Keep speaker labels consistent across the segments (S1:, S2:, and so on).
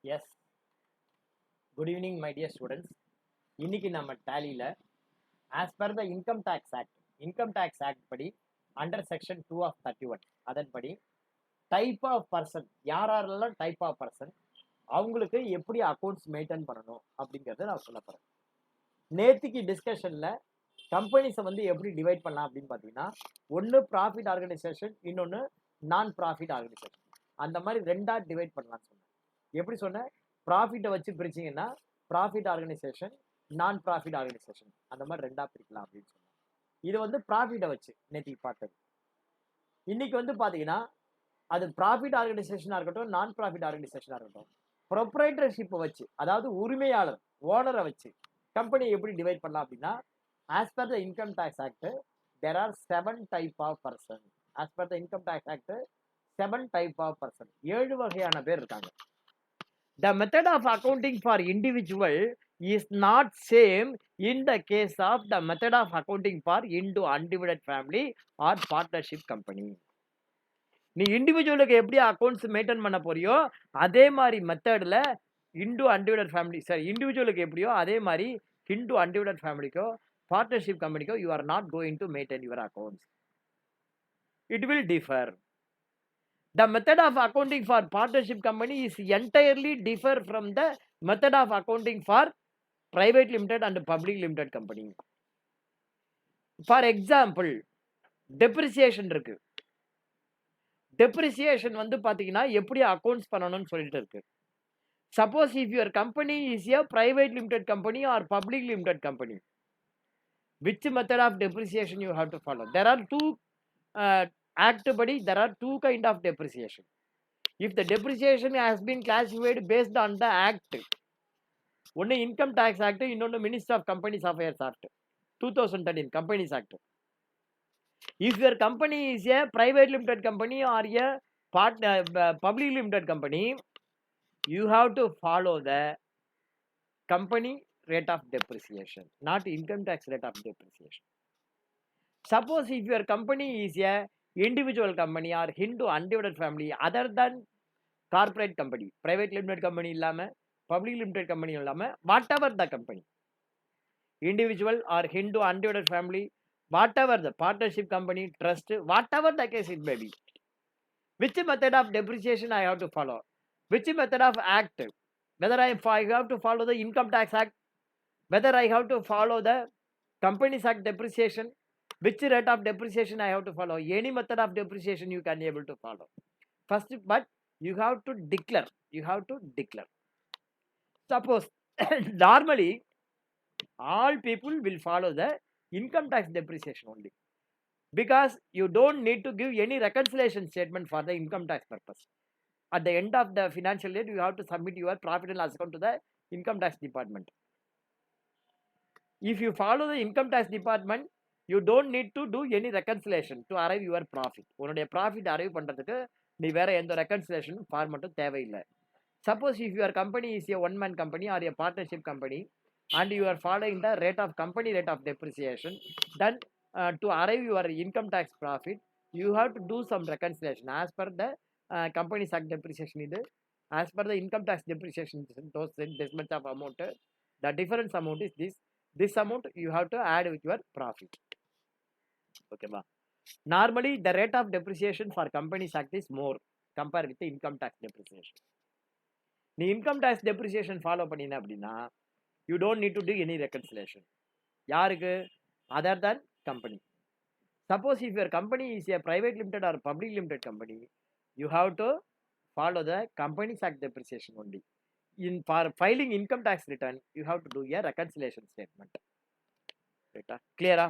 S1: S, good evening my dear students. இன்னைக்கு நம்ம டேலியில் as per the income tax act படி அண்டர் செக்ஷன் 2 ஆஃப் 31 அதன்படி டைப் ஆஃப் பர்சன் யாரெல்லாம் டைப் ஆஃப் பர்சன் அவங்களுக்கு எப்படி அக்கௌண்ட்ஸ் மெயின்டைன் பண்ணணும் அப்படிங்கிறத நான் சொல்ல போகிறேன். நேற்றுக்கு டிஸ்கஷனில் கம்பெனிஸை வந்து எப்படி டிவைட் பண்ணலாம் அப்படின்னு பார்த்தீங்கன்னா, ஒன்று ப்ராஃபிட் ஆர்கனைசேஷன், இன்னொன்று நான் ப்ராஃபிட் ஆர்கனைசேஷன். அந்த மாதிரி ரெண்டாக டிவைட் பண்ணலாம்னு சொன்னேன். எப்படி சொன்னேன்? ப்ராஃபிட்டை வச்சு பிரிச்சிங்கன்னா ப்ராஃபிட் ஆர்கனைசேஷன், நான் ப்ராஃபிட் ஆர்கனைசேஷன், அந்த மாதிரி ரெண்டாக பிரிக்கலாம் அப்படின்னு சொன்னேன். இது வந்து ப்ராஃபிட்டை வச்சு நேற்றுக்கு பார்த்தது. இன்னைக்கு வந்து பார்த்தீங்கன்னா அது ப்ராஃபிட் ஆர்கனைசேஷனாக இருக்கட்டும், நான் ப்ராஃபிட் ஆர்கனைசேஷனாக இருக்கட்டும், ப்ரொப்ரைட்டர்ஷிப்பை வச்சு, அதாவது உரிமையாளர் ஓனரை வச்சு கம்பெனியை எப்படி டிவைட் பண்ணலாம் அப்படின்னா, as per the income tax act there are 7 type of person. As per the income tax act 7 type of person, 7 வகையான பேர் இருக்காங்க. The method of accounting for individual is not same in the case of the method of accounting for into undivided family or partnership company. நீ இண்டிவிஜுவலுக்கு எப்படி accounts maintain பண்ண போறியோ அதே மாதிரி மெத்தடில் இண்டிவிஜுவலுக்கு எப்படியோ அதே மாதிரி இன்டு அன்டிவிடட் ஃபேமிலிக்கோ பார்ட்னர்ஷிப் கம்பெனிக்கோ you are not going to maintain your accounts. It will differ. The method of accounting for partnership company is entirely differ from the method of accounting for private limited and public limited company. For example, depreciation இருக்கு. Depreciation வந்து பாத்தீங்கன்னா எப்படி accounts பண்ணணும்னு சொல்லிட்டு இருக்கு. Suppose if your company is a private limited company or public limited company, which method of depreciation you have to follow? There are two act body, there are two kind of depreciation. If the depreciation has been classified based on the act, one income tax act, இன்னொன்று minister of companies affairs act 2013 companies act. If your company is a private limited company or a public limited company, you have to follow the company rate of depreciation, not income tax rate of depreciation. Suppose if your company is a individual company or into undivided family other than corporate company, private limited company இல்லாம public limited company இல்லாம whatever the company, individual or into undivided family, whatever the partnership company, trust, whatever the case it may be, which method of depreciation I have to follow, which method of act, whether I have to follow the income tax act, whether I have to follow the companies act depreciation, which rate of depreciation I have to follow, any method of depreciation you can able to follow first, but you have to declare. Suppose normally all people will follow the income tax depreciation only, because you don't need to give any reconciliation statement for the income tax purpose. At the end of the financial year you have to submit your profit and loss account to the income tax department. If you follow the income tax department, you don't need to do any reconciliation to arrive your profit. உன்னுடைய profit arrive பண்றதுக்கு நீ வேற எந்த reconciliation ஃபார்மட்டும் தேவையில்லை. Suppose if your company is a one man company or a partnership company and you are following the company rate of depreciation, then to arrive your income tax profit you have to do some reconciliation as per the company act depreciation. இது as per the income tax depreciation, this much of amount, the difference amount is this amount you have to add with your profit. Okay ba? Normally the rate of depreciation for companies act is more compared with the income tax depreciation. நீ income tax depreciation follow பண்ணின அப்படின்னா you don't need to do any reconciliation. யாருக்கு? other than company. Suppose if your company is a private limited or public limited company, you have to follow the companies act depreciation only. For filing income tax return you have to do a reconciliation statement. ரைட்டா? கிளியரா?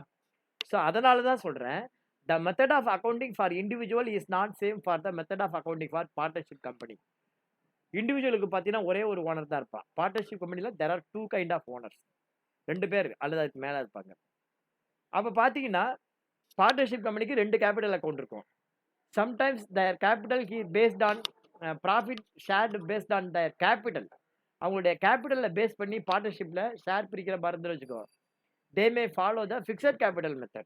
S1: So அதனால தான் சொல்கிறேன், the method of accounting for individual is not same for the method of accounting for partnership company. இண்டிவிஜுவலுக்கு பார்த்தீங்கன்னா ஒரே ஒரு owner தான் இருப்பான். பார்ட்னர்ஷிப் கம்பெனியில் there are two kind of owners, 2 பேர் அல்லது அதுக்கு மேலே இருப்பாங்க. அப்போ பார்த்தீங்கன்னா பார்ட்னர்ஷிப் கம்பெனிக்கு 2 கேபிட்டல் அக்கௌண்ட் இருக்கும். Sometimes their capital is based on profit shared based on their capital. அவங்களுடைய கேபிட்டலில் பேஸ் பண்ணி பார்ட்னர்ஷிப்பில் ஷேர் பிரிக்கிற மாதிரி வச்சுக்கோ, they may follow the fixed capital method.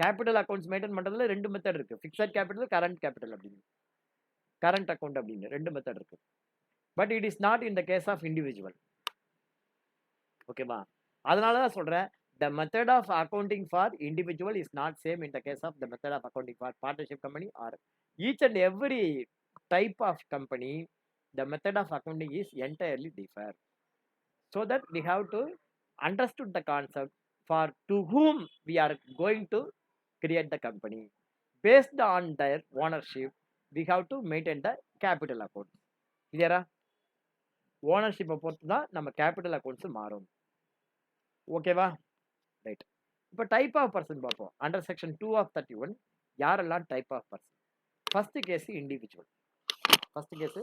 S1: Capital accounts maintain பண்ணுறதுல 2 மெத்தட் இருக்குது. ஃபிக்ஸட் கேபிட்டல், கரண்ட் கேபிட்டல் அப்படின்னு, current account அப்படின்னு 2 method இருக்குது. But it is not in the case of individual. ஓகேவா? அதனால தான் சொல்றேன், the method of accounting for individual is not same in the case of the method of accounting for partnership company or each and every type of company. The method of accounting is entirely different. So that we have to understood the concept for to whom we are going to create the company. Based on their ownership, we have to maintain the capital account. Clear? Ownership பொறுத்து தான் நம்ம capital accounts மாறும். ஓகேவா? Right. இப்போ type of person பார்ப்போம். Under section 2 of 31 யாரெல்லாம் type of person? First case individual. First case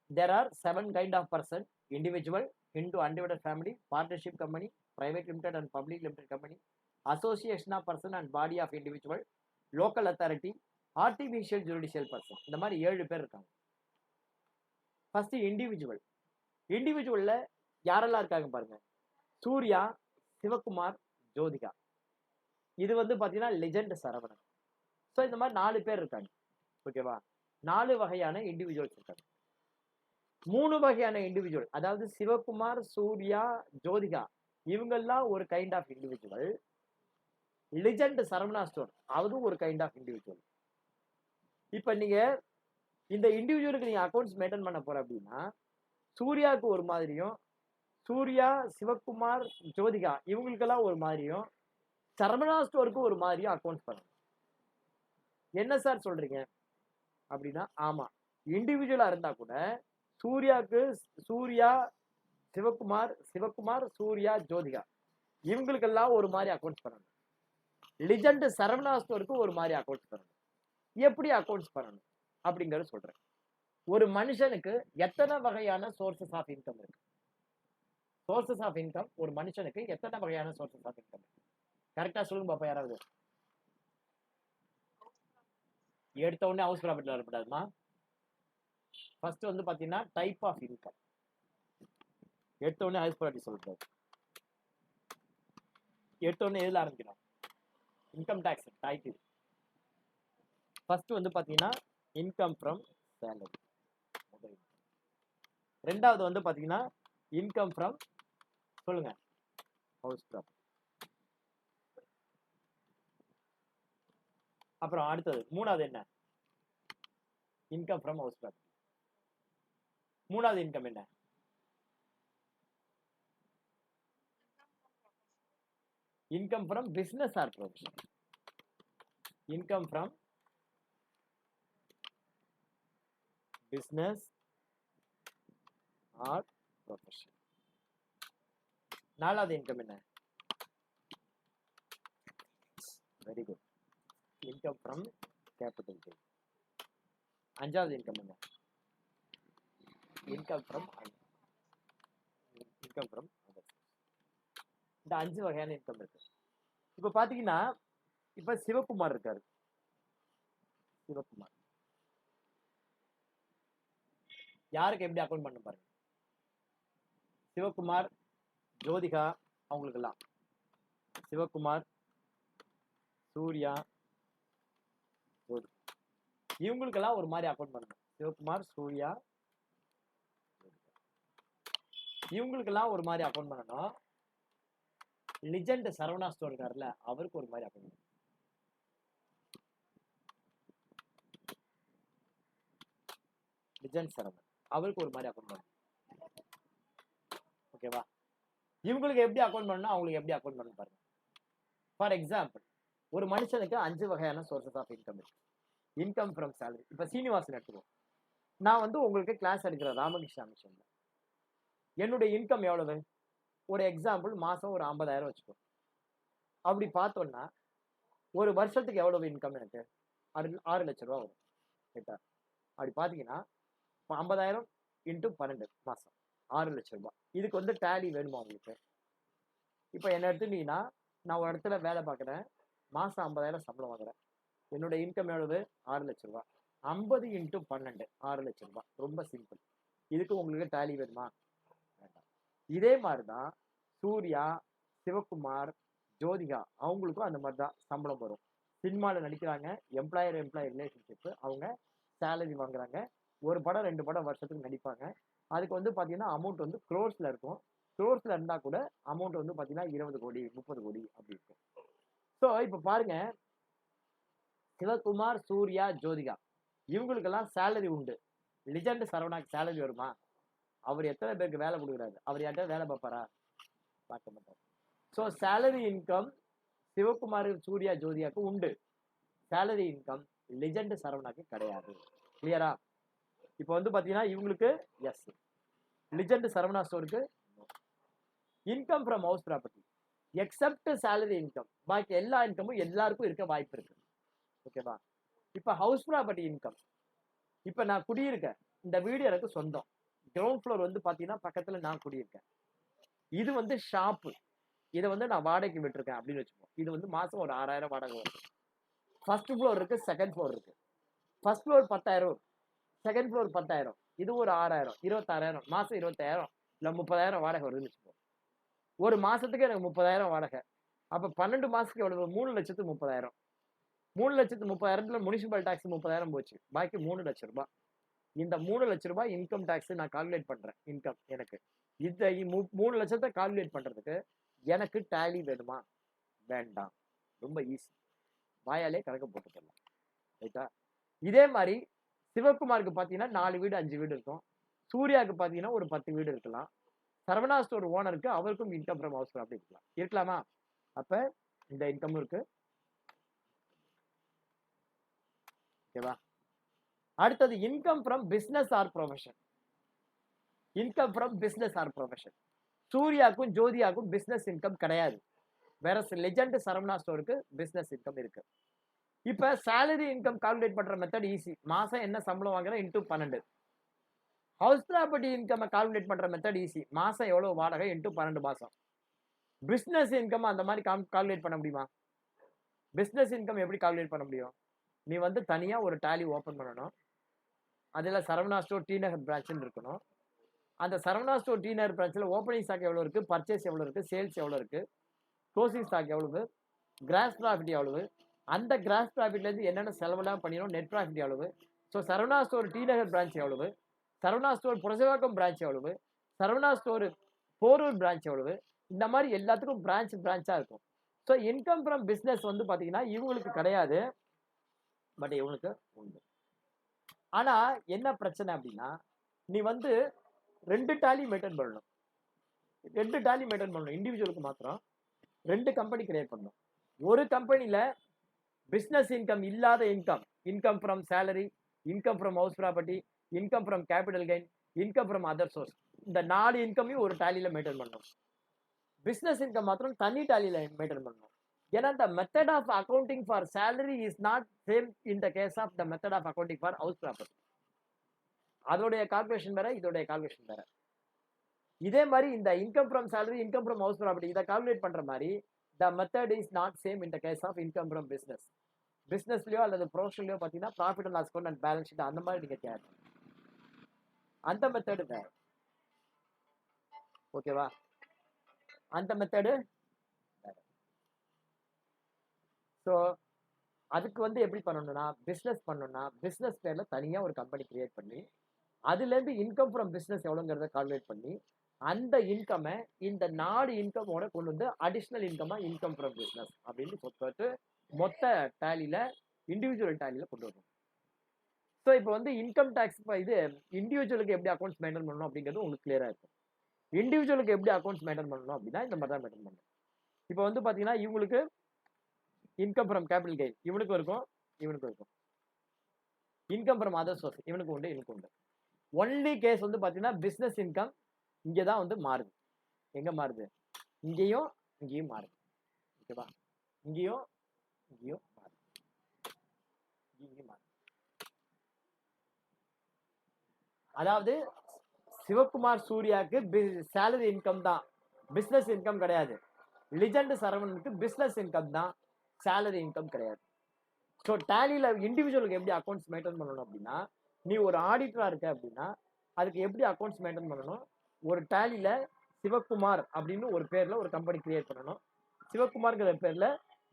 S1: there are 7 kind of person: individual, into undivided family, partnership company, private limited and public limited company, association of person and body of individual, local authority, artificial judicial person. இந்த மாதிரி 7 பேர் இருக்காங்க. First individual. இண்டிவிஜுவல்ல யாரெல்லாம் இருக்காங்க பாருங்க. சூர்யா, சிவகுமார், ஜோதிகா. இது வந்து பாத்தீங்கன்னா லெஜெண்ட் சரவணன். ஸோ இந்த மாதிரி 4 பேர் இருக்காங்க. ஓகேவா? 4 வகையான இண்டிவிஜுவல்ஸ் இருக்காங்க. 3 வகையான இண்டிவிஜுவல், அதாவது சிவகுமார், சூர்யா, ஜோதிகா, இவங்கெல்லாம் ஒரு kind of individual. Legend Saravana store அதுவும் ஒரு கைண்ட் ஆஃப் இண்டிவிஜுவல். இப்ப நீங்க இந்த இண்டிவிஜுவலுக்கு நீங்க அக்கௌண்ட்ஸ் மெயின்டைன் பண்ண போற அப்படின்னா, சூர்யாவுக்கு ஒரு மாதிரியும், சூர்யா, சிவகுமார், ஜோதிகா இவங்களுக்கெல்லாம் ஒரு மாதிரியும், சரவணா ஸ்டோருக்கு ஒரு மாதிரியும் அக்கௌண்ட்ஸ் பண்ணணும். என்ன சார் சொல்றீங்க அப்படின்னா, ஆமா, இண்டிவிஜுவலா இருந்தா கூட சூர்யாவுக்கு சூர்யா, சிவகுமார், சிவகுமார், சூர்யா, ஜோதிகா இவங்களுக்கெல்லாம் ஒரு மாதிரி அக்கௌண்ட்ஸ் பண்ணணும். லெஜெண்ட் சரவணா ஸ்டோருக்கு ஒரு மாதிரி அக்கௌண்ட்ஸ் பண்ணணும். எப்படி அக்கௌண்ட்ஸ் பண்ணணும் அப்படிங்கறது சொல்றேன். ஒரு மனுஷனுக்கு எத்தனை வகையான சோர்சஸ் ஆஃப் இன்கம் இருக்கு? சோர்சஸ் ஆஃப் இன்கம் ஒரு மனுஷனுக்கு எத்தனை வகையான சோர்சஸ் ஆஃப் இன்கம் இருக்கு? கரெக்டா சொல்லுங்க பாப்பா யாராவது. எடுத்த உடனே ஹவுஸ் ப்ராப்பர்ட்டில வரக்கூடாதுமா. ஃபர்ஸ்ட் வந்து பாத்தீங்கன்னா டைப் ஆஃப் இன்கம். எடுத்த உடனே ஹவுஸ் ப்ராப்பர்ட்டி சொல்லக்கூடாது. எடுத்த உடனே எதுல ஆரம்பிக்கணும்? Income tax title. ஃபர்ஸ்ட் வந்து பாத்தீங்கன்னா இன்கம் ஃப்ரம் சேலரி. ரெண்டாவது வந்து பாத்தீங்கன்னா இன்கம் ஃப்ரம் சொல்லுங்க ஹவுஸ் ப்ராப்பர்ட்டி. அப்புறம் அடுத்தது மூணாவது என்ன? Income from house property. மூணாவது இன்கம் என்ன? Income from business or profession. Income from business or profession. நாலாவது இன்கம் என்ன? Very good, income from capital gain. அஞ்சாவது இன்கம் என்ன? Income from other. இந்த 5 வகையான இன்கம் இருக்கு. இப்ப பாத்தீங்கன்னா இப்ப சிவகுமார் இருக்காரு. சிவகுமார் யாருக்கு எப்படி அக்கௌண்ட் பண்ண பாருங்க. சிவகுமார், ஜோதிகா அவங்களுக்கு எல்லாம், சிவகுமார், சூர்யா, ஜோதிகா இவங்களுக்கெல்லாம் ஒரு மாதிரி அக்கௌண்ட் பண்ணணும். சிவகுமார், சூர்யா, இவங்களுக்கெல்லாம் ஒரு மாதிரி அக்கௌண்ட் பண்ணணும். லெஜெண்ட் சரவணா ஸ்டோர் இருக்காருல்ல, அவருக்கு ஒரு மாதிரி அக்கௌண்ட் பண்ணணும். லெஜெண்ட் சரவணன் அவருக்கு ஒரு மாதிரி அக்கௌண்ட் பண்ணணும். ஓகேவா? இவங்களுக்கு எப்படி அக்கௌண்ட் பண்ணணும், அவங்களுக்கு எப்படி அக்கௌண்ட் பண்ணணும் பாருங்க. ஃபார் எக்ஸாம்பிள், ஒரு மனுஷனுக்கு 5 வகையான சோர்சஸ் ஆஃப் இன்கம் இருக்கு. Income from salary. இப்ப சீனிவாசன் எடுத்துக்கோ. நான் வந்து உங்களுக்கு கிளாஸ் எடுக்கிறேன் ராமகிருஷ்ணா மிஷன்ல. என்னுடைய இன்கம் எவ்வளவு? ஒரு எக்ஸாம்பிள் மாசம் ஒரு 50,000 வச்சுக்கோ. அப்படி பார்த்தோம்னா ஒரு வருஷத்துக்கு எவ்வளவு இன்கம் எனக்கு? 6 லட்சம் ரூபா வரும். ரைட்டா? அப்படி பாத்தீங்கன்னா 50,000 இன்ட்டு 12 மாசம் 6 லட்சம் ரூபாய். இதுக்கு வந்து டேலி வேணுமா உங்களுக்கு? இப்போ என்ன எடுத்துட்டீங்கன்னா, நான் ஒரு இடத்துல வேலை பார்க்குறேன், மாசம் 50,000 சம்பளம் வாங்குறேன். என்னோட இன்கம் எவ்வளவு? 6 லட்சம் ரூபாய். 50 இன்ட்டு 12 6 லட்சம் ரூபாய். ரொம்ப சிம்பிள். இதுக்கு உங்களுக்கு டேலி வேணுமா? வேண்டாம். இதே மாதிரிதான் சூர்யா, சிவகுமார், ஜோதிகா அவங்களுக்கும் அந்த மாதிரி தான் சம்பளம் வரும். சினிமாவில் நடிக்கிறாங்க, எம்ப்ளாயர் ரிலேஷன்ஷிப்பு, அவங்க சேலரி வாங்குறாங்க. ஒரு படம் 2 படம் வருஷத்துக்கு நடிப்பாங்க. அதுக்கு வந்து பார்த்தீங்கன்னா அமௌண்ட் வந்து க்ரோர்ஸில் இருக்கும். க்ரோர்ஸில் இருந்தால் கூட அமௌண்ட் வந்து பார்த்தீங்கன்னா 20 கோடி 30 கோடி அப்படி இருக்கும். ஸோ இப்போ பாருங்க, சிவகுமார், சூர்யா, ஜோதிகா இவங்களுக்கெல்லாம் சேலரி உண்டு. லிஜெண்ட் சரவணாக்கு சேலரி வருமா? அவர் எத்தனை பேருக்கு வேலை கொடுக்குறாரு? அவர் யார்கிட்ட வேலை பார்ப்பாரா? பார்க்க மாட்டார். So salary income Sivakumar, Surya, ஜோதியாக்கு உண்டு. சேலரி இன்கம் லிஜெண்ட் சரவணாக்கு கிடையாது. கிளியரா? இப்போ வந்து பார்த்தீங்கன்னா இவங்களுக்கு எஸ், லிஜெண்ட் சரவணா ஸ்டோருக்கு income from house property accept salary income, பாக்கி எல்லா இன்கமும் எல்லாருக்கும் இருக்க வாய்ப்பு இருக்கு. ஓகேவா? இப்போ ஹவுஸ் ப்ராப்பர்ட்டி இன்கம், இப்போ நான் குடியிருக்கேன், இந்த வீடு எனக்கு சொந்தம். கிரவுண்ட் ஃப்ளோர் வந்து பார்த்தீங்கன்னா பக்கத்தில் நான் குடியிருக்கேன். இது வந்து ஷாப்பு, இதை வந்து நான் வாடகைக்கு விட்டுருக்கேன் அப்படின்னு வச்சுப்போம். இது வந்து மாதம் ஒரு 6000 வாடகை வரும். ஃபர்ஸ்ட் ஃப்ளோர் இருக்கு, செகண்ட் ஃப்ளோர் இருக்கு. ஃபர்ஸ்ட் ஃப்ளோர் 10,000, செகண்ட் ஃப்ளோர் 10,000, இது ஒரு 6000, 26,000, மாதம் 25,000 இல்லை 30,000 வாடகை வருதுன்னு வச்சுப்போம். ஒரு மாதத்துக்கு எனக்கு 30,000 வாடகை. அப்போ 12 மாதத்துக்கு எவ்வளவு? 3,30,000. 3,30,000 முனிசிபல் டாக்ஸ் 30,000 போச்சு, பாக்கி 3 லட்சம் ரூபாய். இந்த 3 லட்சம் ரூபாய் இன்கம் டாக்ஸ் நான் கால்குலேட் பண்றேன். இன்கம் எனக்கு இந்த 3 லட்சத்தை கால்குலேட் பண்றதுக்கு எனக்கு டேலி வேணுமா? வேண்டாம். ரொம்ப ஈஸி, வாயாலே கணக்கு போட்டு போடலாம். ரைட்டா? இதே மாதிரி சிவகுமாருக்கு பார்த்தீங்கன்னா 4 வீடு 5 வீடு இருக்கும். சூர்யாவுக்கு பார்த்தீங்கன்னா ஒரு 10 வீடு இருக்கலாம். சரவணா ஸ்டோர் ஓனருக்கு அவருக்கும் இன்கம் ஃப்ரம் ஹவுஸ் ப்ராப்பர்ட்டி இருக்கலாம். இருக்கலாமா? அப்ப இந்த இன்கம் இருக்கு. ஓகேவா? அடுத்தது income from business or profession. Income from business or profession சூர்யாக்கும் ஜோதியாக்கும் பிசினஸ் இன்கம் கிடையாது. வேற லெஜெண்ட் சரவணா ஸ்டோருக்கு பிசினஸ் இன்கம் இருக்கு. இப்ப சேலரி இன்கம் கால்குலேட் பண்ற மெத்தட் ஈஸி. மாசம் என்ன சம்பளம் வாங்குறேன் into 12. House property income calculate பண்ற மெத்தட் ஈஸி. மாசம் எவ்வளவு வாடகை இன்டூ 12 மாசம். பிசினஸ் இன்கம் அந்த மாதிரி கால்குலேட் பண்ண முடியுமா? பிசினஸ் இன்கம் எப்படி கால்குலேட் பண்ண முடியும்? நீ வந்து தனியா ஒரு டேலி ஓபன் பண்ணணும். அதுல சரவணா ஸ்டோர் டி நகர் பிரான்ச்னு இருக்கணும். அந்த சரவணா ஸ்டோர் டி நகர் பிரான்ச்சில் ஓப்பனிங் ஸ்டாக் எவ்வளோ இருக்கு, பர்ச்சேஸ் எவ்வளோ இருக்கு, சேல்ஸ் எவ்வளோ இருக்கு, க்ளோசிங் ஸ்டாக் எவ்வளவு, கிராஸ் ப்ராஃபிட் எவ்வளவு, அந்த கிராஸ் ப்ராஃபிட்லேருந்து என்னென்ன செலவெல்லாம் பண்ணிடும், நெட் ப்ராஃபிட் எவ்வளவு, ஸோ சரவணா ஸ்டோர் டி நகர் பிரான்ச் எவ்வளவு, சரவணா ஸ்டோர் புரசவாக்கம் பிரான்ச் எவ்வளவு, சரவணா ஸ்டோர் போரூர் பிரான்ச் எவ்வளவு, இந்த மாதிரி எல்லாத்துக்கும் பிரான்ச்சாக இருக்கும். ஸோ இன்கம் ஃப்ரம் பிஸ்னஸ் வந்து பார்த்தீங்கன்னா இவங்களுக்கு கிடையாது, பட் இவங்களுக்கு உண்டு. ஆனால் என்ன பிரச்சனை அப்படின்னா, நீ வந்து 2 டேலி மெயின்டைன் பண்ணணும். 2 டேலி மெயின்டைன் பண்ணணும். இண்டிவிஜுவலுக்கு மாத்திரம் 2 கம்பெனி கிரியேட் பண்ணணும். ஒரு கம்பெனியில் பிஸ்னஸ் இன்கம் இல்லாத income from salary, income from house property, income from capital gain, income from other source, இந்த 4 இன்கமையும் ஒரு டேலியில் மெயின்டைன் பண்ணணும். பிஸ்னஸ் இன்கம் மாத்திரம் தனி டேலியில் மெயின்டைன் பண்ணணும். ஏன்னா the method of accounting for salary is not same in the case of the method of accounting for house property. அதோடைய calculation வேற, இதோடைய கால்குலேஷன் வேற. இதே மாதிரி இந்த income from salary, income from house property இதை கால்குலேட் பண்ற மாதிரி the method is not same in the case of income from business. பிசினஸ்லயோ அல்லது ப்ரொஃபஷனலையோ பார்த்தீங்கன்னா profit and loss account and balance sheet அந்த மாதிரி நீங்க தேவை. அந்த மெத்தடு வேற. ஓகேவா? அந்த மெத்தடு வேற. ஸோ அதுக்கு வந்து எப்படி பண்ணணும்னா, பிஸ்னஸ் பண்ணணும்னா பிஸ்னஸ் பேர்ல தனியா ஒரு கம்பெனி கிரியேட் பண்ணி அதுலேருந்து இன்கம் ஃப்ரம் பிஸ்னஸ் எவ்வளோங்கிறத கால்குலேட் பண்ணி அந்த இன்கமை இந்த 4 இன்கமோட கொண்டு வந்து அடிஷ்னல் இன்கமா இன்கம் ஃப்ரம் பிஸ்னஸ் அப்படின்னு சொல்லிட்டு மொத்த டேலியில் இண்டிவிஜுவல் டேலியில் கொண்டு வரணும். ஸோ இப்போ வந்து இன்கம் டேக்ஸ் இது இண்டிவிஜுவலுக்கு எப்படி அக்கௌண்ட்ஸ் மெயின்டைன் பண்ணணும் அப்படிங்கிறது உங்களுக்கு கிளியராக இருக்கும். இண்டிவிஜுவலுக்கு எப்படி அக்கௌண்ட்ஸ் மெயின்டைன் பண்ணணும் அப்படின்னா இந்த மாதிரி தான் மெயின்டைன் பண்ணணும். இப்போ வந்து பார்த்தீங்கன்னா இவங்களுக்கு இன்கம் ஃப்ரம் கேபிட்டல் கெயின் இவனுக்கும் இருக்கும், இவனுக்கும் இருக்கும். இன்கம் ஃப்ரம் அதர் சோர்ஸ் இவனுக்கு உண்டு, இவனுக்கு உண்டு. ஒன்லி கேஸ் வந்து பார்த்தீங்கன்னா பிஸ்னஸ் இன்கம் இங்கே தான் வந்து மாறுது. எங்கே மாறுது? இங்கேயும் இங்கேயும் மாறுது. ஓகேவா? இங்கேயும் இங்கேயும் மாறுது, இங்கேயும் மாறுது. அதாவது சிவகுமார் சூர்யாவுக்கு சேலரி இன்கம் தான், பிஸ்னஸ் இன்கம் கிடையாது. லிஜெண்ட் சரவணனுக்கு பிஸ்னஸ் இன்கம் தான், சேலரி இன்கம் கிடையாது. ஸோ டேலியில் இண்டிவிஜுவலுக்கு எப்படி அக்கௌண்ட்ஸ் மெயின்டைன் பண்ணணும் அப்படின்னா, நீ ஒரு ஆடிட்டராக இருக்க அப்படின்னா அதுக்கு எப்படி அக்கௌண்ட்ஸ் மெயின்டைன் பண்ணணும், ஒரு டேலியில் சிவகுமார் அப்படின்னு ஒரு பேரில் ஒரு கம்பெனி கிரியேட் பண்ணணும். சிவகுமார்ங்கிற பேர்ல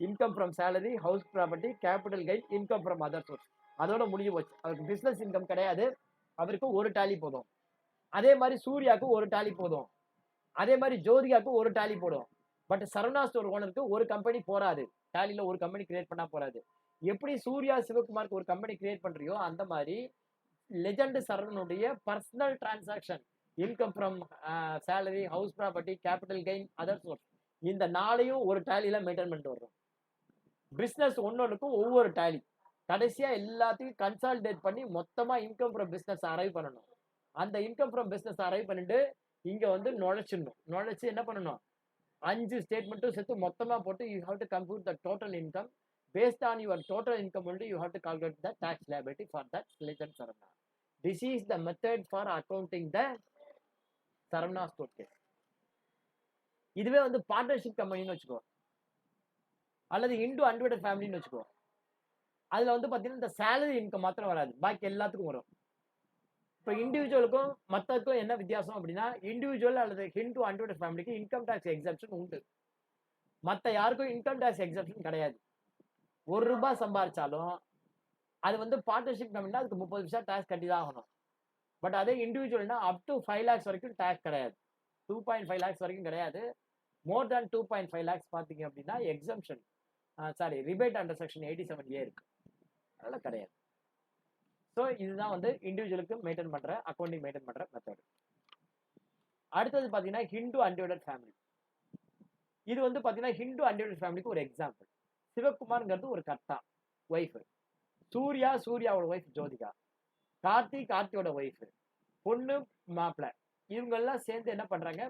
S1: income from salary, house property, capital gain, income from other source, அதோட முடிஞ்சு போச்சு. அவருக்கு பிசினஸ் இன்கம் கிடையாது, அவருக்கு ஒரு டேலி போதும். அதே மாதிரி சூர்யாவுக்கு ஒரு டேலி போதும். அதே மாதிரி ஜோதிகாவுக்கு ஒரு டேலி போடும். பட் சரவணா ஸ்டோர் ஓனருக்கு ஒரு கம்பெனி போறாது, டேலில ஒரு கம்பெனி கிரியேட் பண்ணா போறாது. எப்படி சூர்யா சிவகுமாருக்கு ஒரு கம்பெனி கிரியேட் பண்றியோ அந்த மாதிரி லெஜண்ட் சரவணனுடைய personal transaction, income from salary, house property, capital gain, other source, இந்த நாளையும் ஒரு டேலியில மெயின்டைன் பண்ணிட்டு வர்றோம். பிசினஸ் ஒன்னொன்னுக்கும் ஒவ்வொரு டேலி. கடைசியா எல்லாத்தையும் கன்சாலிடேட் பண்ணி மொத்தமா இன்கம் ஃப்ரம் பிசினஸ் அரைவ் பண்ணணும். அந்த இன்கம் ஃப்ரம் பிசினஸ் அரைவ் பண்ணிட்டு இங்க வந்து நுழைச்சிடணும். நுழைச்சு என்ன பண்ணணும், 5 ஸ்டேட்மெண்ட்டும் சேர்த்து மொத்தமா போட்டு you have to compute the total income. Based on your total income only you have to calculate the tax liability for that legend Saravana. This is the method for accounting the Saravana store case. இதுவே வந்து partnership கம்பெனின்னு வச்சுக்கோ, அல்லது into undivided ஃபேமிலின்னு வச்சுக்கோ. அதுல வந்து பாத்தீங்கன்னா இந்த salary income மாத்திரம் வராது, பாக்கி எல்லாத்துக்கும் வரும். இப்போ இண்டிவிஜுவலுக்கும் மற்றதுக்கும் என்ன வித்தியாசம் அப்படின்னா, இண்டிவிஜுவல் அல்லது இன்டு அன்டிவைடட் ஃபேமிலிக்கு இன்கம் டேக்ஸ் எக்ஸம்ஷன் உண்டு. மற்ற யாருக்கும் இன்கம் டேக்ஸ் எக்ஸம்ஷன் கிடையாது. ₹1 சம்பாரிச்சாலும் அது வந்து பார்ட்னர்ஷிப் கம்பெனினா அதுக்கு 30% டேக்ஸ் கட்டி தான் ஆகணும். பட் அதே இண்டிவிஜுவல்னா அப் டு 5 lakhs வரைக்கும் டேக்ஸ் கிடையாது. 2.5 lakhs வரைக்கும் கிடையாது. மோர் தேன் 2.5 lakhs பார்த்தீங்க அப்படின்னா exemption, sorry rebate under section 87A இருக்கு, அதெல்லாம் கிடையாது. ஸோ இதுதான் வந்து இண்டிவிஜுவலுக்கு மெயின்டைன் பண்ற அக்கௌண்டிங் மெயின்டைன் பண்ற மெத்தட். அடுத்தது பார்த்தீங்கன்னா ஹிந்து அன்டிவைடட் ஃபேமிலி. இது வந்து பார்த்தீங்கன்னா ஹிந்து அன்டிவைடட் ஃபேமிலிக்கு ஒரு எக்ஸாம்பிள். சிவகுமார்ங்கிறது ஒரு கர்த்தா ஒய்ஃபு, சூர்யாவோட ஒய்ஃப் ஜோதிகா, கார்த்தியோட ஒய்ஃபு, பொண்ணு மாப்பிள்ளை, இவங்கெல்லாம் சேர்ந்து என்ன பண்றாங்க,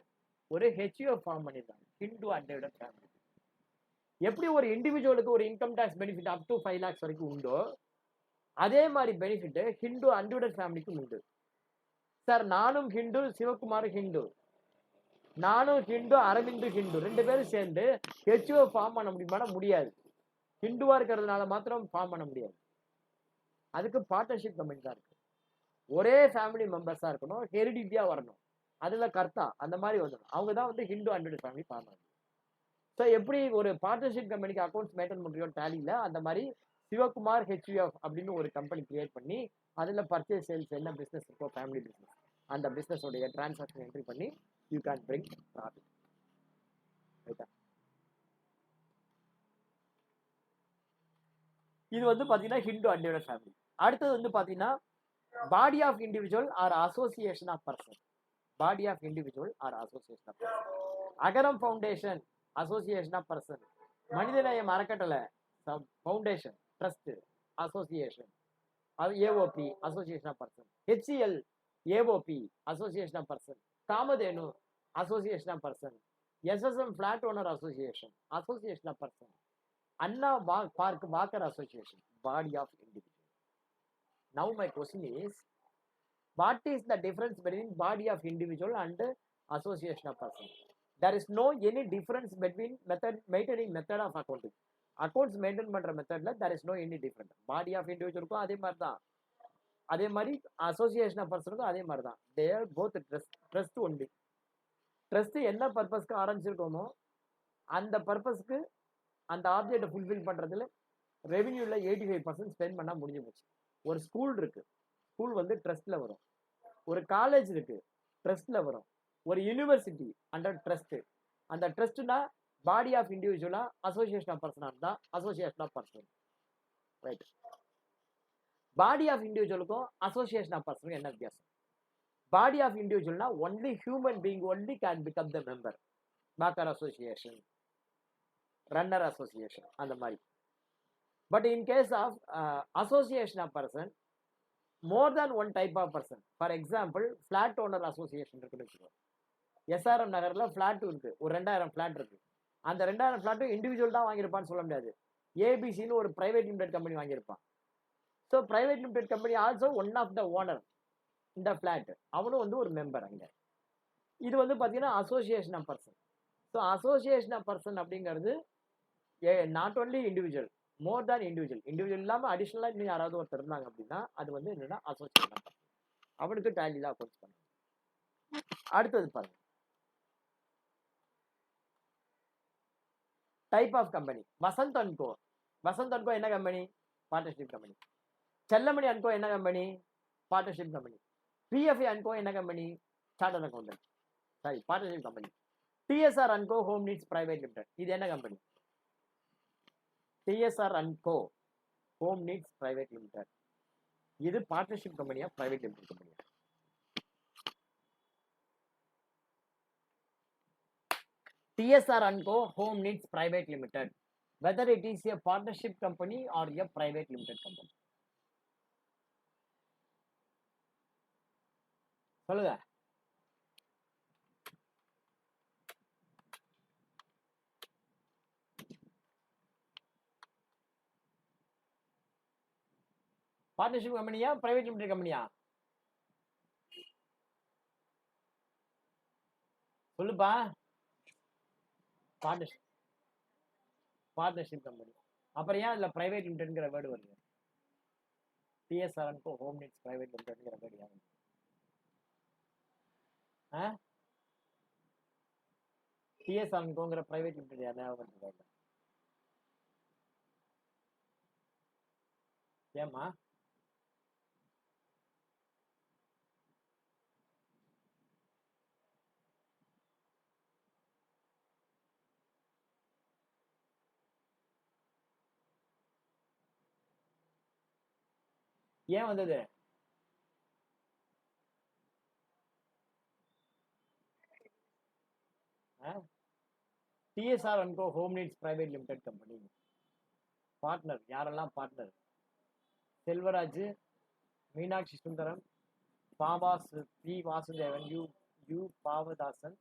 S1: ஒரு ஹெச்யூஎஃப் ஃபார்ம் பண்ணியிருக்காங்க, ஹிந்து அன்டிவைடட் ஃபேமிலி. எப்படி ஒரு இண்டிவிஜுவலுக்கு ஒரு income tax benefit up to 5 lakhs வரைக்கும் உண்டோ, அதே மாதிரி பெனிஃபிட் ஹிந்து அன்டிவைடட் ஃபேமிலிக்கும் உண்டு. சார் நானும் ஹிந்து, சிவகுமாரும் ஹிந்து, நானும் ஹிந்து, அரவிந்து ஹிந்து, 2 பேரும் சேர்ந்து ஹெச்யூஎஃப் ஃபார்ம் பண்ண முடியுமானா முடியாது. ஹிந்துவா இருக்கிறதுனால மாத்திரம் ஃபார்ம் பண்ண முடியாது. அதுக்கு பார்ட்னர்ஷிப் கம்பெனி தான் இருக்கு. ஒரே ஃபேமிலி மெம்பர்ஸா இருக்கணும், ஹெரிடிட்டியா வரணும், அதுல கர்த்தா அந்த மாதிரி வரணும். அவங்க தான் வந்து ஹிந்து அன்டிவைடட் ஃபேமிலி ஃபார்ம் ஆகும். ஸோ எப்படி ஒரு பார்ட்னர்ஷிப் கம்பெனிக்கு அக்கௌண்ட்ஸ் மெயின்டைன் பண்றியோ டேலியில, அந்த மாதிரி சிவகுமார் ஹெச்யூஎஃப் அப்படின்னு ஒரு கம்பெனி கிரியேட் பண்ணி அதுல பர்ச்சேஸ் சேல்ஸ் என்ன பிசினஸ் இருக்கோ ஃபேமிலி பிசினஸ், அந்த பிசினஸ் உடைய டிரான்சாக்ஷன் என்ட்ரி பண்ணி யூ கேன் பிரிங் ப்ராஃபிட். ரைட்டா? இது வந்து பாத்தீங்கன்னா ஹிந்து அன்டிவைடட் ஃபேமிலி. அடுத்தது வந்து பாத்தீங்கன்னா body of individual or association of person. Body of individual or association of person. Agaram foundation association of person, மனிதநேயம் அறக்கட்டளை ஃபவுண்டேஷன் ட்ரஸ்ட் அசோசியேஷன், அது AOP association of person, HCL AOP association of person, Kamadhenu association of person, SSM flat owner association association of person, Anna park walker association, body of individual. Now my question is, what is the difference between body of individual and association of person? There is no any difference between maintaining method of accounting. Accounts maintain பண்ற மெத்தட்ல there is no any different. Body of individualக்கும் அதே மாதிரி தான், அதே மாதிரி association of personக்கும் அதே மாதிரி தான். They are both trust only. Trust என்ன பர்பஸ்க்கு ஆரம்பிச்சிருக்கோமோ அந்த பர்பஸ்க்கு அந்த ஆப்ஜெக்டை ஃபுல்ஃபில் பண்றதுல ரெவென்யூல 85% ஸ்பெண்ட் பண்ணா முடிஞ்சு போச்சு. ஒரு ஸ்கூல் இருக்கு, ஸ்கூல் வந்து ட்ரஸ்ட்ல வரும். ஒரு காலேஜ் இருக்கு, ட்ரஸ்ட்ல வரும். ஒரு யூனிவர்சிட்டி அண்டர் ட்ரஸ்ட், அந்த ட்ரஸ்ட்னா பாடி ஆஃப் இண்டிவிஜுவலா அசோசியேஷன் ஆஃப் பர்சனா இருந்தா association of person. Right? Body of இண்டிவிஜுவலுக்கும் அசோசியேஷன் ஆஃப் பர்சனுக்கும் என்ன வித்தியாசம்? பாடி ஆஃப் இண்டிவிஜுவல்னா only human being only can become the member. பாக்கர் அசோசியேஷன், ரன்னர் அசோசியேஷன், அந்த மாதிரி. But in case of association of person, more than one type of person. For example, flat owner association இருக்குன்னு வச்சுக்கோ. SRM நகர்ல flat இருக்கு, ஒரு 2000 flat இருக்கு. அந்த 2000 ஃபிளாட்டும் இண்டிவிஜுவல் தான் வாங்கியிருப்பான்னு சொல்ல முடியாது. ஏபிசின்னு ஒரு பிரைவேட் லிமிடெட் கம்பெனி வாங்கியிருப்பான். So private limited company also one of the owner இந்த ஃபிளாட், அவனும் வந்து ஒரு மெம்பர் அங்க. இது வந்து பார்த்தீங்கன்னா association of person. So association of person அப்படிங்கிறது not only individual, more than individual இல்லாமல் அடிஷ்னலாக இன்னும் யாராவது ஒருத்தர் இருந்தாங்க அப்படின்னா அது வந்து என்னன்னா அசோசியேஷன் ஆஃப் பர்சன். அவனுக்கு டேலியில் அக்கௌண்ட்ஸ் பண்ணுங்க. அடுத்தது பாருங்க, type of company. Vasanth and co. Vasanth and co என்ன company? Partnership company. Chellamani and co என்ன company? Partnership company. BFA and co என்ன company? Chartered accountant. Sorry, partnership company. TSR and co home needs private limited. இது என்ன company? TSR and co home needs private limited. இது partnership கம்பெனியா private limited கம்பெனியா? TSR and Co Home Needs Private Limited, whether it is a partnership company or a private limited company. சொல்லுங்க. Partnership கம்பெனியா private limited கம்பெனியா? சொல்லுப்பா. Partnership company. அப்புறம் ஏன் அதுல பிரைவேட் லிமிடெட்ங்கிற வேர்டு வருது? TSR and co home needs private லிமிடெட்ங்கிற வேர்டு ஏன்? டிஎஸ்ஆர் அண்ட் கோங்கிற பிரைவேட் லிமிடெட் யாராவது ஏமா? ஏன் வந்தது? TSR and co home needs private limited company. Partner யாரெல்லாம் partner? Selvaraj, Meenakshi Sundaram, P Vasudevan, U Bhavadasan,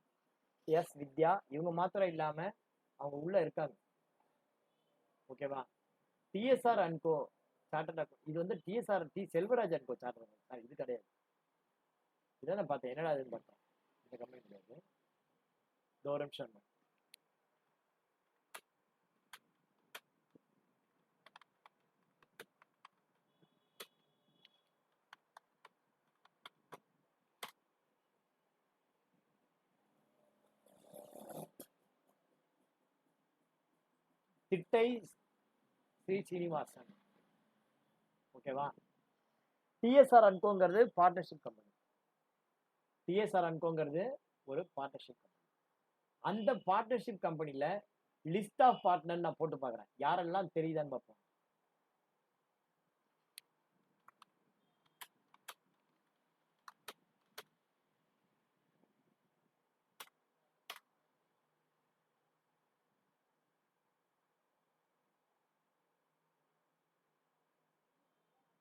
S1: S Vidya. இவங்க மாத்திரம் இல்லாம அவங்க உள்ள இருக்காங்க. ஓகேவா? TSR and go chartered. இது வந்து TSR Selvaraj and go chartered. இது கிடையாது. இதான் நான் பார்த்தேன். என்னடா இதுன்னு பார்த்தேன். இந்த கம்பெனி கிடையாது. ஒரு நிமிஷம். திட்டை ஸ்ரீ சீனிவாசன். ஓகேவா? டிஎஸ்ஆர் அண்ட் கோங்கிறது பார்ட்னர்ஷிப் கம்பெனி. டிஎஸ்ஆர் அண்ட் கோங்கிறது ஒரு பார்ட்னர்ஷிப் கம்பெனி. அந்த பார்ட்னர்ஷிப் கம்பெனில லிஸ்ட் ஆஃப் பார்ட்னர் நான் போட்டு பார்க்குறேன். யாரெல்லாம் தெரியுதான்னு பார்ப்போம்.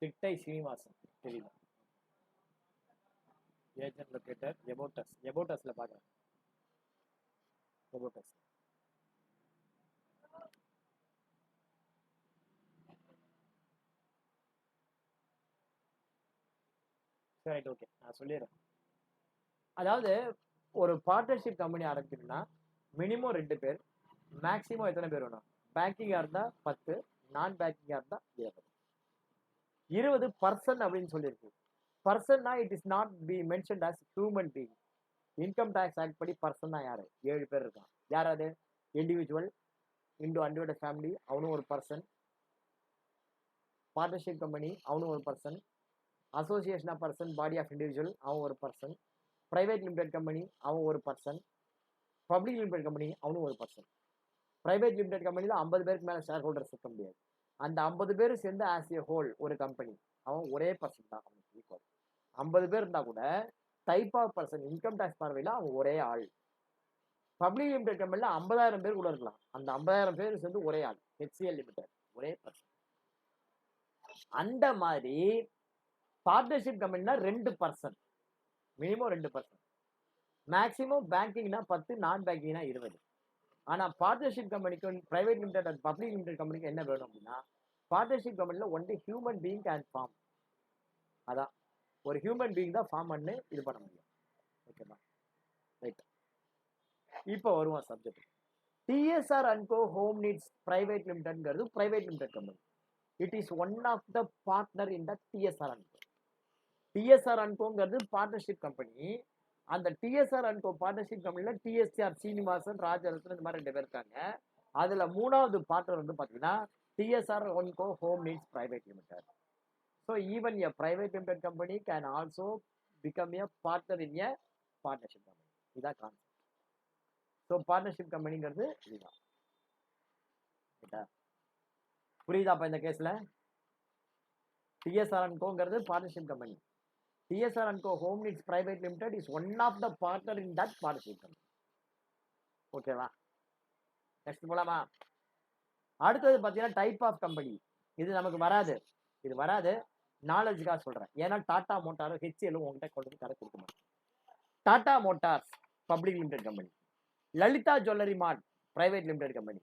S1: திட்டை சீனிவாசன் தெரியுதா? ஏஜென்ட் லொகேட்டர் எபோட்டஸ்ல பார்க்குறேன். எபோட்டஸ். ரைட், ஓகே, நான் சொல்லிடுறேன். அதாவது ஒரு பார்ட்னர்ஷிப் கம்பெனி ஆரம்பிக்கணும்னா மினிமம் 2 பேர், மேக்சிமம் எத்தனை பேர் வேணும்? பேங்கிங்கா இருந்தா 10, நான் பேங்கிங்கா இருந்தா 20. 20 பர்சன் அப்படின்னு சொல்லியிருக்கு. பர்சன்னா it is not be mentioned as human being. Income tax act படி பர்சன் தான் யாரு? 7 பேர் இருக்கான். யாராவது? இண்டிவிஜுவல் அன்டிவைடட் ஃபேமிலி, அவனும் ஒரு பர்சன். பார்ட்னர்ஷிப் கம்பெனி, அவனும் ஒரு person. Association of person, body of individual, அவன் ஒரு பர்சன். பிரைவேட் லிமிடெட் கம்பெனி, அவன் ஒரு பர்சன். பப்ளிக் லிமிடெட் கம்பெனி, அவனும் ஒரு பர்சன். பிரைவேட் லிமிடெட் கம்பெனியில் 50 பேருக்கு மேலே ஷேர் ஹோல்டர்ஸ் இருக்க முடியாது. அந்த 50 பேர் சேர்ந்து ஆஸ் ஏ ஹோல் ஒரு கம்பெனி, அவன் ஒரே பர்சன் தான். அவனுக்கு ஈக்குவல் 50 பேர் இருந்தால் கூட type of person income tax பார்வையில் அவன் ஒரே ஆள். பப்ளிக் லிமிடெட் கம்பெனியில் 50,000 பேர் கூட இருக்கலாம். அந்த 50,000 பேர் சேர்ந்து ஒரே ஆள். HCL லிமிடெட் ஒரே பர்சன். அந்த மாதிரி பார்ட்னர்ஷிப் கம்பெனினா 2 பர்சன், மினிமம் 2 பர்சன். மேக்சிமம் பேங்கிங்னா 10, நான் பேங்கிங்னா 20. ஆனால் பார்ட்னர்ஷிப் கம்பெனிக்கு private limited and public limited கம்பெனிக்கு என்ன வேணும் அப்படின்னா, பார்ட்னர்ஷிப் கம்பெனியில் only human being can form. அதான் ஒரு ஹியூமன் பீயிங் தான் ஃபார்ம் பண்ணு இது பண்ண முடியும். ஓகேவா? ரைட். இப்போ வருவோம் subject. TSR and co home needs private லிமிடெட்ங்கிறது private limited company. It is one of the partner in the TSR and co. TSR and கோங்கிறது பார்ட்னர்ஷிப் கம்பெனி. அந்த டிஎஸ்ஆர் அண்ட் கோ பார்ட்னர்ஷிப் கம்பெனியில் டிஎஸ்ஆர் சீனிவாசன், ராஜரத்னம், இந்த மாதிரி 2 பேர் இருக்காங்க. அதுல 3வது பார்ட்னர் வந்து பாத்தீங்கன்னா TSR Onco Home Needs Private Limited. So even a private limited company can also become a partner in a partnership company. இதான் கான்செப்ட். ஸோ பார்ட்னர்ஷிப் கம்பெனிங்கிறது இதுதான். புரியுதாப்பா இந்த கேஸ்ல? TSR Oncoங்கிறது partnership company. TSR Onco Home Needs Private Limited is one of the partner in that partnership company. ஓகேவா? Next போலாமா? அடுத்தது பார்த்தீங்கன்னா டைப் ஆஃப் கம்பெனி. இது நமக்கு வராது, இது வராது, நாலேஜுக்காக சொல்றேன். ஏன்னா டாடா மோட்டாரும் HCLும் உங்ககிட்ட கொண்டு வந்து கரை கொடுக்க மாட்டேன். Tata Motors public limited company, Lalitha jewellery மார்ட் private limited company,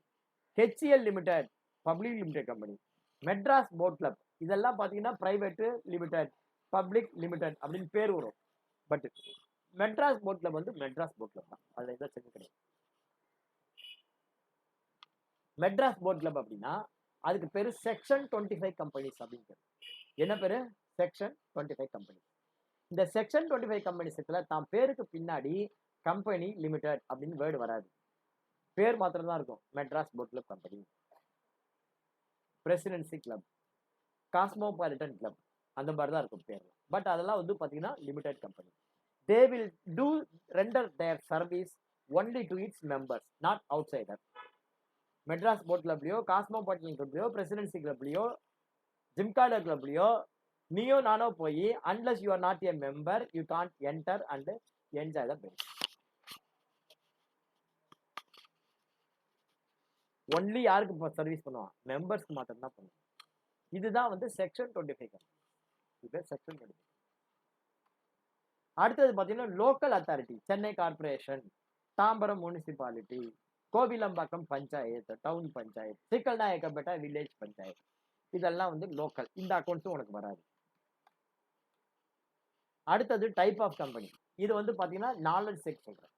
S1: HCL limited public limited company, Madras boat club, இதெல்லாம் பார்த்தீங்கன்னா பிரைவேட் லிமிடெட் பப்ளிக் லிமிடெட் அப்படின்னு பேர் வரும். பட் மெட்ராஸ் போட் கிளப் வந்து மெட்ராஸ் போட் கிளப் தான், அதில் எதாவது செஞ்சு கிடையாது. மெட்ராஸ் போட் கிளப் அப்படின்னா அதுக்கு பேரு செக்ஷன் 25 கம்பெனிஸ் அப்படின்னு பேரு. என்ன பேரு? Section 25 company. இந்த செக்ஷன் 25 கம்பெனிஸ்ல தான் பேருக்கு பின்னாடி கம்பெனி லிமிடெட் அப்படின்னு வேர்டு வராது, பேர் மாத்திரம் தான் இருக்கும். Madras boat club company, presidency club, cosmopolitan club, அந்த மாதிரி தான் இருக்கும் பேர். பட் அதெல்லாம் வந்து பார்த்தீங்கன்னா limited company. They will do render their service only to its members, not outsider. Madras boat கிளப்லையோ, காஸ்மோபாலிட்டன் கிளப்லையோ, பிரசிடென்சி கிளப்லையோ, ஜிம்கார்டர் கிளப்லையோ நீயோ நானோ போய் unless you are not a member you can't enter and enjoy the benefit. Only யாருக்கு சர்வீஸ் பண்ணுவான்? மெம்பர்ஸ்க்கு மாத்திரம் தான் பண்ணுவான். இதுதான் வந்து செக்ஷன் 25 கம்பெனி. இது செக்ஷன் 25. அடுத்தது பார்த்தீங்கன்னா local authority, Chennai corporation, Tambaram municipality, Kovilambakkam panchayat, town panchayat, Sikkalnayakkapettai village panchayat, இதெல்லாம் வந்து லோக்கல். இந்த அக்கௌண்ட்ஸும் உனக்கு வராது. அடுத்தது டைப் ஆஃப் கம்பெனி. இது வந்து பார்த்தீங்கன்னா நாலேஜ் செக் சொல்றேன்.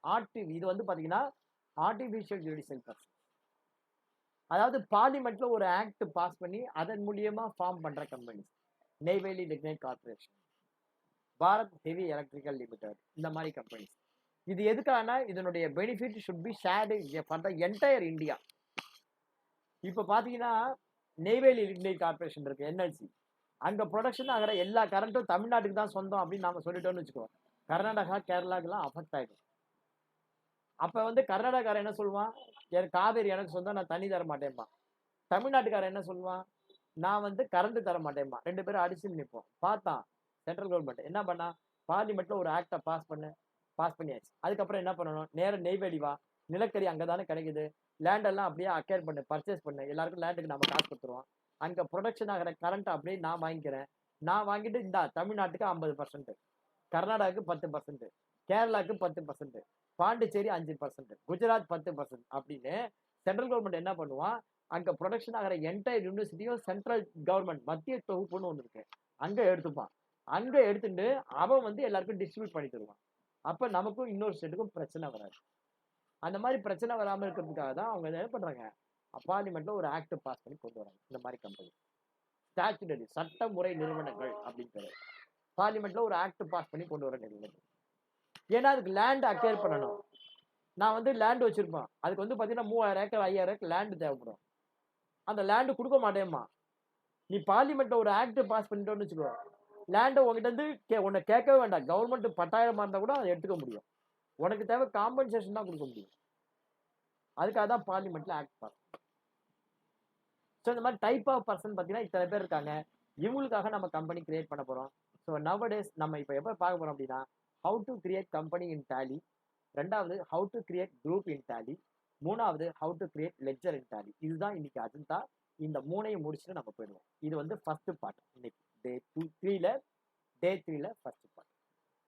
S1: இது வந்து பார்த்தீங்கன்னா ஆர்டிஃபிஷியல் ஜுடிஷியல் பர்சன். அதாவது பார்லிமெண்ட்ல ஒரு ஆக்ட் பாஸ் பண்ணி அதன் மூலியமா ஃபார்ம் பண்ற company. Neyveli lignite corporation, Bharat heavy electrical limited, இந்த மாதிரி கம்பெனிஸ். இது எதுக்கான இதனுடைய benefit should be shared for the entire India. இப்போ பார்த்தீங்கன்னா நெய்வேலி லிக்னைட் கார்பரேஷன் இருக்கு, NLC. அங்கே ப்ரொடக்ஷன் ஆகிற எல்லா கரண்ட்டும் தமிழ்நாட்டுக்கு தான் சொந்தம் அப்படின்னு நாம சொல்லிட்டோம்னு வச்சுக்கோ, கர்நாடகா கேரளாக்கெல்லாம் அஃபெக்ட் ஆகிடும். அப்போ வந்து கர்நாடகாரன் என்ன சொல்லுவான்? காவேரி எனக்கு சொந்தம், நான் தண்ணி தர மாட்டேன்பா. தமிழ்நாட்டுக்காரன் என்ன சொல்லுவான்? நான் வந்து கரண்ட் தர மாட்டேன்பா. 2 பேரும் அடிச்சு நிற்போம். பார்த்தான் சென்ட்ரல் கவர்மெண்ட் என்ன பண்ணா, பார்லிமெண்ட்ல ஒரு ஆக்டை பாஸ் பண்ணியாச்சு. அதுக்கப்புறம் என்ன பண்ணணும்? நேரம் நெய்வேலி வா, நிலக்கரி அங்கே தானே கிடைக்குது, லேண்டெல்லாம் அப்படியே அக்யர் பண்ணு, பர்ச்சேஸ் பண்ணு, எல்லாருக்கும் லேண்டுக்கு நம்ம காசு கொடுத்துருவோம். அங்கே ப்ரொடக்ஷன் ஆகிற கரண்ட் அப்படியே நான் வாங்கிக்கிறேன். நான் வாங்கிட்டு இந்த தமிழ்நாட்டுக்கு 50%, கர்நாடகாவுக்கு 10%, கேரளாவுக்கு 10%, பாண்டிச்சேரி 5%, குஜராத் 10% அப்படின்னு சென்ட்ரல் கவர்மெண்ட் என்ன பண்ணுவான்? அங்கே ப்ரொடக்ஷன் ஆகிற என்டையர் யூனிவர்சிட்டியும் சென்ட்ரல் கவர்மெண்ட் மத்திய தொகுப்புன்னு ஒன்று இருக்கு, அங்கே எடுத்துப்பான். அங்கே எடுத்துட்டு அவன் வந்து எல்லாருக்கும் டிஸ்ட்ரிபியூட் பண்ணி தருவான். அப்போ நமக்கும் இன்னொரு ஸ்டேட்டுக்கும் பிரச்சனை வராது. அந்த மாதிரி பிரச்சனை வராமல் இருக்கிறதுக்காக தான் அவங்க என்ன பண்ணுறாங்க, பார்லிமெண்ட்ல ஒரு ஆக்ட் பாஸ் பண்ணி கொண்டு வராங்க. இந்த மாதிரி கம்பெனி ஸ்டாச்சுட்டரி சட்டமுறை நிறுவனங்கள் அப்படின்னு பேரு. பார்லிமெண்ட்ல ஒரு ஆக்ட் பாஸ் பண்ணி கொண்டு வர நிறுவனங்கள். ஏன்னா அதுக்கு லேண்ட் அக்யர் பண்ணணும். நான் வந்து லேண்ட் வச்சிருப்பேன், அதுக்கு வந்து பார்த்தீங்கன்னா 3000 ஏக்கர் 5000 ஏக்கர் லேண்டு தேவைப்படும். அந்த லேண்டு கொடுக்க மாட்டேம்மா. நீ பார்லிமெண்ட்ல ஒரு ஆக்ட் பாஸ் பண்ணிட்டோன்னு வச்சுக்கோ, லேண்டை உங்ககிட்ட இருந்து உன்னை கேட்கவே வேண்டாம். கவர்மெண்ட் பட்டாயிரமா இருந்தால் கூட அதை எடுத்துக்க முடியும். உனக்கு தேவை காம்பன்சேஷன் தான் கொடுக்க முடியும். அதுக்காக தான் பார்லிமெண்ட்ல ஆக்ட் பாஸ். ஸோ இந்த மாதிரி டைப் ஆஃப் பர்சன் பார்த்தீங்கன்னா இத்தனை பேர் இருக்காங்க. இவங்களுக்காக நம்ம கம்பெனி கிரியேட் பண்ண போகிறோம். ஸோ நவடேஸ் நம்ம இப்போ எப்போ பார்க்க போகிறோம் அப்படின்னா, how to create company in Tally, 2வது how to create group in Tally, 3வது how to create ledger in Tally. இதுதான் இன்னைக்கு அஜெண்டா. இந்த 3ஐயும் முடிச்சுட்டு நம்ம போயிடுவோம். இது வந்து ஃபர்ஸ்ட் பார்ட். இன்னைக்கு டே 3ல ஃபர்ஸ்ட்